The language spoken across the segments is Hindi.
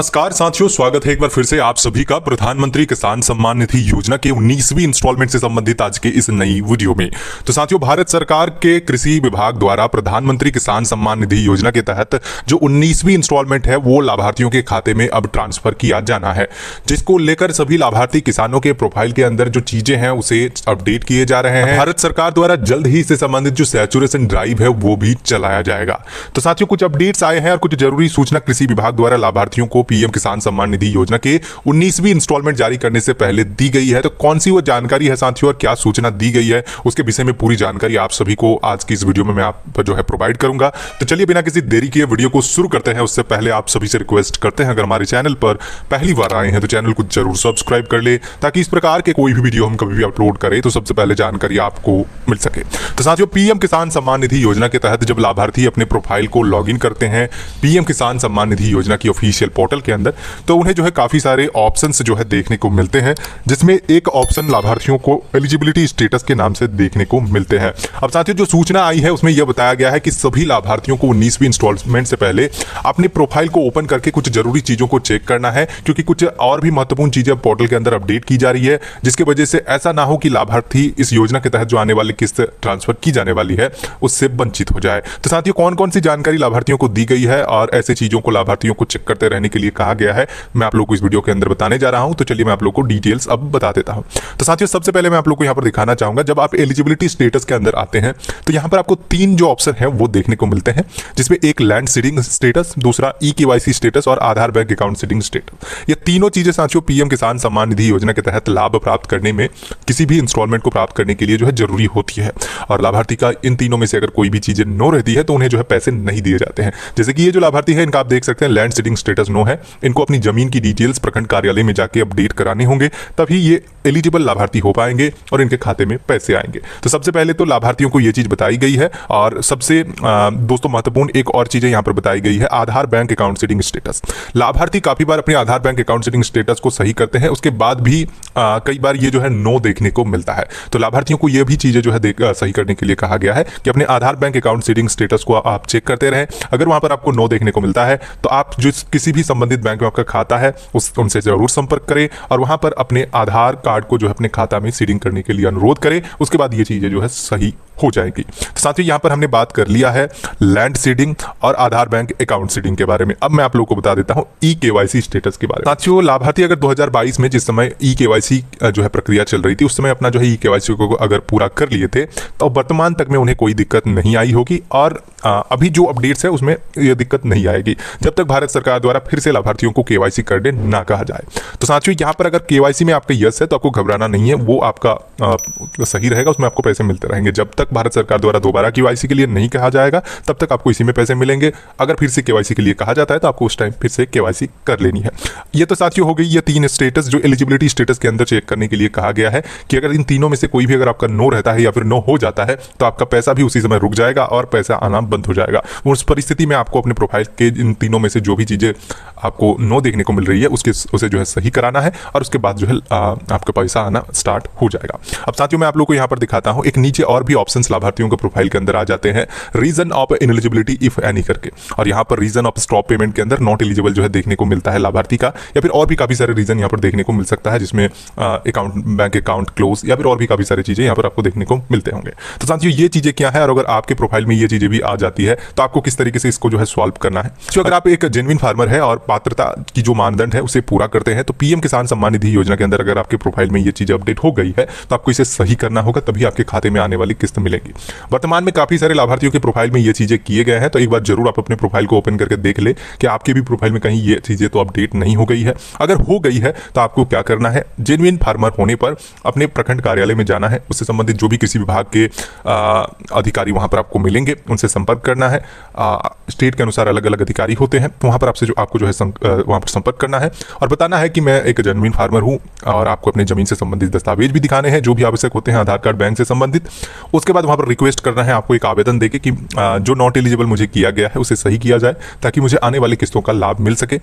नमस्कार साथियों, स्वागत है एक बार फिर से आप सभी का प्रधानमंत्री किसान सम्मान निधि योजना के 19वीं इंस्टॉलमेंट से संबंधित आज के इस नई वीडियो में। तो साथियों, भारत सरकार के कृषि विभाग द्वारा प्रधानमंत्री किसान सम्मान निधि योजना के तहत जो 19वीं इंस्टॉलमेंट है वो लाभार्थियों के खाते में अब ट्रांसफर किया जाना है, जिसको लेकर सभी लाभार्थी किसानों के प्रोफाइल के अंदर जो चीजें हैं उसे अपडेट किए जा रहे हैं। भारत सरकार द्वारा जल्द ही इससे संबंधित जो सैचुरेशन ड्राइव है वो भी चलाया जाएगा। तो साथियों, कुछ अपडेट्स आए हैं और कुछ जरूरी सूचना कृषि विभाग द्वारा लाभार्थियों को पीएम किसान सम्मान निधि योजना के 19वीं इंस्टॉलमेंट जारी करने से पहले दी गई है। तो कौन सी वो जानकारी है साथियों और क्या सूचना दी गई है, उसके विषय में पूरी जानकारी आप सभी को आज की इस वीडियो में मैं आप जो है प्रोवाइड करूंगा। तो चलिए बिना किसी देरी किए वीडियो को शुरू करते हैं। उससे पहले आप सभी से रिक्वेस्ट करते हैं, अगर हमारे चैनल पर पहली बार आए हैं तो चैनल को जरूर सब्सक्राइब कर ले, ताकि इस प्रकार के कोई भी वीडियो हम कभी भी अपलोड करें तो सबसे पहले जानकारी आपको मिल सके। तो साथियों, पीएम किसान सम्मान निधि योजना के तहत जब लाभार्थी अपने प्रोफाइल को लॉगिन करते हैं पीएम किसान सम्मान निधि योजना की ऑफिशियल पोर्टल के अंदर, तो उन्हें जो है काफी सारे ऑप्शंस जो है देखने को मिलते हैं, जिसमें एक ऑप्शन लाभार्थियों को एलिजिबिलिटी स्टेटस के नाम से देखने को मिलते हैं। अब साथियों, जो सूचना आई है उसमें यह बताया गया है कि सभी लाभार्थियों को 19वीं इंस्टॉलमेंट से पहले अपने प्रोफाइल को ओपन करके कुछ जरूरी चीजों को चेक करना है, क्योंकि कुछ और भी महत्वपूर्ण चीजें पोर्टल के अंदर अपडेट की जा रही है, जिसकी वजह से ऐसा ना हो कि लाभार्थी इस योजना के तहत जो आने वाली किस्त ट्रांसफर की जाने वाली है उससे वंचित हो जाए। तो साथियों, कौन कौन सी जानकारी लाभार्थियों को दी गई है और ऐसे चीजों को लाभार्थियों को चेक करते रहने के लिए कहा गया है, मैं आप लोगों को इस वीडियो के अंदर बताने जा रहा हूं। तो चलिए मैं आप लोगों को डिटेल्स अब बता देता हूं। तो साथियों, सबसे पहले मैं आप लोगों को यहां पर दिखाना चाहूंगा, जब आप एलिजिबिलिटी स्टेटस के अंदर आते हैं तो यहां पर आपको तीन जो ऑप्शन है वो देखने को मिलते हैं, जिसमें एक लैंड सीडिंग स्टेटस, दूसरा ई-केवाईसी स्टेटस और आधार बैंक अकाउंट सीडिंग स्टेटस। ये तीनों चीजें साथियों पीएम किसान सम्मान निधि योजना के तहत लाभ प्राप्त करने में, किसी भी इंस्टॉलमेंट को प्राप्त करने के लिए जो है जरूरी होती है। और लाभार्थी का इन तीनों में से अगर कोई भी चीजें नो रहती है तो उन्हें जो है पैसे नहीं दिए जाते हैं। जैसे कि ये जो लाभार्थी है, इनका आप देख सकते हैं लैंड सीडिंग स्टेटस नो है, इनको अपनी जमीन की डिटेल्स प्रखंड कार्यालय में जाके अपडेट कराने होंगे, तभी ये एलिजिबल लाभार्थी हो पाएंगे और इनके खाते में पैसे आएंगे। तो सबसे पहले तो लाभार्थियों को ये चीज बताई गई है। और सबसे दोस्तों महत्वपूर्ण एक और चीज यहां पर बताई गई है, आधार बैंक अकाउंट सीडिंग स्टेटस। लाभार्थी काफी बार अपने आधार बैंक अकाउंट सीडिंग स्टेटस को सही करते हैं, उसके बाद भी कई बार ये जो है नो देखने को मिलता है। तो लाभार्थियों को ये भी चीजें जो है सही करने के लिए कहा गया है कि अपने आधार बैंक अकाउंट सीडिंग स्टेटस को आप चेक करते रहें। अगर वहां पर आपको नो देखने को मिलता है तो आप जो किसी भी संबंधित बैंक में आपका खाता है उनसे जरूर संपर्क करें और वहां पर अपने आधार कार्ड को जो है अपने खाता में सीडिंग करने के लिए अनुरोध करें। उसके बाद ये चीजें जो है सही हो जाएगी। तो साथियों, यहां पर हमने बात कर लिया है लैंड सीडिंग और आधार बैंक अकाउंट सीडिंग के बारे में। अब मैं आप लोगों को बता देता हूं ई-केवाईसी स्टेटस के बारे में। साथियों, लाभार्थी अगर 2022 में जिस समय ई-केवाईसी जो है प्रक्रिया चल रही थी, उस समय अपना जो है ई-केवाईसी को अगर पूरा कर लिए थे तो वर्तमान तक में उन्हें कोई दिक्कत नहीं आई होगी और अभी जो अपडेट्स है उसमें यह दिक्कत नहीं आएगी, जब तक भारत सरकार द्वारा फिर से लाभार्थियों को केवाईसी करने ना कहा जाए। तो साथियों, यहाँ पर अगर केवाईसी में आपका यस है तो आपको घबराना नहीं है, वो आपका सही रहेगा, उसमें आपको पैसे मिलते रहेंगे। जब तक भारत सरकार द्वारा दोबारा केवाईसी के लिए नहीं कहा जाएगा तब तक आपको इसी में पैसे मिलेंगे। अगर फिर से केवाईसी के लिए कहा जाता है तो आपको उस टाइम फिर से केवाईसी कर लेनी है। ये तो साथियों हो गई ये तीन स्टेटस जो एलिजिबिलिटी स्टेटस के अंदर चेक करने के लिए कहा गया है कि अगर इन तीनों में से कोई भी अगर आपका नो रहता है या फिर नो हो जाता है तो आपका पैसा भी उसी समय रुक जाएगा और पैसा आना बंद हो जाएगा। उस परिस्थिति में आपको अपने प्रोफाइल के इन तीनों में से जो भी चीजें आपको नो देखने को मिल रही है उसे जो है सही कराना है और उसके बाद जो है आपका पैसा आना स्टार्ट हो जाएगा। अब साथियों, मैं आप लोगों को यहाँ पर दिखाता हूँ, एक नीचे और भी ऑप्शंस लाभार्थियों के प्रोफाइल के अंदर आ जाते हैं, रीजन ऑफ इनएलिजिबिलिटी इफ एनी करके। और यहाँ पर रीजन ऑफ स्टॉप पेमेंट के अंदर नॉट एलिजिबल जो है देखने को मिलता है लाभार्थी का, या फिर और भी काफी सारे रीजन यहाँ पर देखने को मिल सकता है, जिसमें अकाउंट बैंक अकाउंट क्लोज या फिर और भी काफी सारी चीजें यहाँ पर आपको देखने को मिलते होंगे। तो साथियों, ये चीजें क्या है और अगर आपके प्रोफाइल में ये चीजें भी आ जाती है तो आपको किस तरीके से इसको जो है सॉल्व करना है। तो अगर आप एक जेन्युइन फार्मर है और पात्रता की जो मानदंड है उसे पूरा करते हैं तो पीएम किसान सम्मान निधि योजना के अंदर अगर आपके प्रोफाइल में ये चीज अपडेट हो गई है तो आपको इसे सही करना होगा, तभी आपके खाते में आने वाली किस्त मिलेगी। वर्तमान में काफी सारे लाभार्थियों के प्रोफाइल में ये चीजें किए गए हैं, तो एक बार जरूर आप अपने प्रोफाइल को ओपन करके देख ले कि आपके भी प्रोफाइल में कहीं ये चीजें तो अपडेट नहीं हो गई है। अगर हो गई है तो आपको क्या करना है, जेन्युइन फार्मर होने पर अपने प्रखंड कार्यालय में जाना है, उससे संबंधित जो भी कृषि विभाग के अधिकारी वहां पर आपको मिलेंगे उनसे संपर्क करना है। स्टेट के अनुसार अलग अलग अधिकारी होते हैं, तो वहां पर आपको जो है वहां पर संपर्क करना है और बताना है कि मैं एक जेन्युइन फार्मर हूं और आपको अपने जमीन से संबंधित दस्तावेज भी दिखाने हैं जो भी आवश्यक होते हैं, आधार कार्ड बैंक से संबंधित। उसके बाद वहां पर रिक्वेस्ट करना है आपको एक आवेदन देके कि जो नॉट एलिजिबल मुझे किया गया है उसे सही किया जाए ताकि मुझे आने वाली किस्तों का लाभ मिल सके।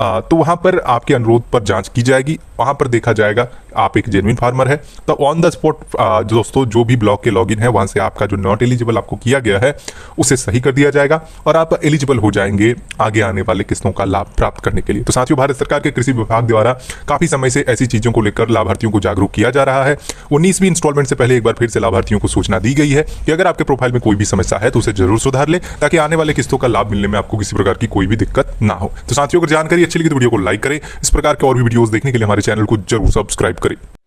तो वहां पर आपके अनुरोध पर जांच की जाएगी। वहां पर देखा जाएगा आप एक जेन्युइन फार्मर है तो ऑन द स्पॉट दोस्तों जो भी ब्लॉक के लॉगिन है वहां से आपका जो नॉट एलिजिबल आपको किया गया है उसे सही कर दिया जाएगा और आप एलिजिबल हो जाएंगे आगे आने वाले किस्तों का लाभ प्राप्त करने के लिए। तो साथियों, भारत सरकार के कृषि विभाग द्वारा काफी समय से ऐसी चीजों को लेकर लाभार्थियों को जागरूक किया जा रहा है। 19वीं इंस्टॉलमेंट से पहले एक बार फिर से लाभार्थियों को सूचना दी गई है कि अगर आपके प्रोफाइल में कोई भी समस्या है तो उसे जरूर सुधार ले ताकि आने वाले किस्तों का लाभ मिलने में आपको किसी प्रकार की कोई भी दिक्कत ना हो। तो साथियों, अगर जानकारी अच्छी लगी तो वीडियो को लाइक करें। इस प्रकार के और भी वीडियोस देखने के लिए हमारे चैनल को जरूर सब्सक्राइब करें।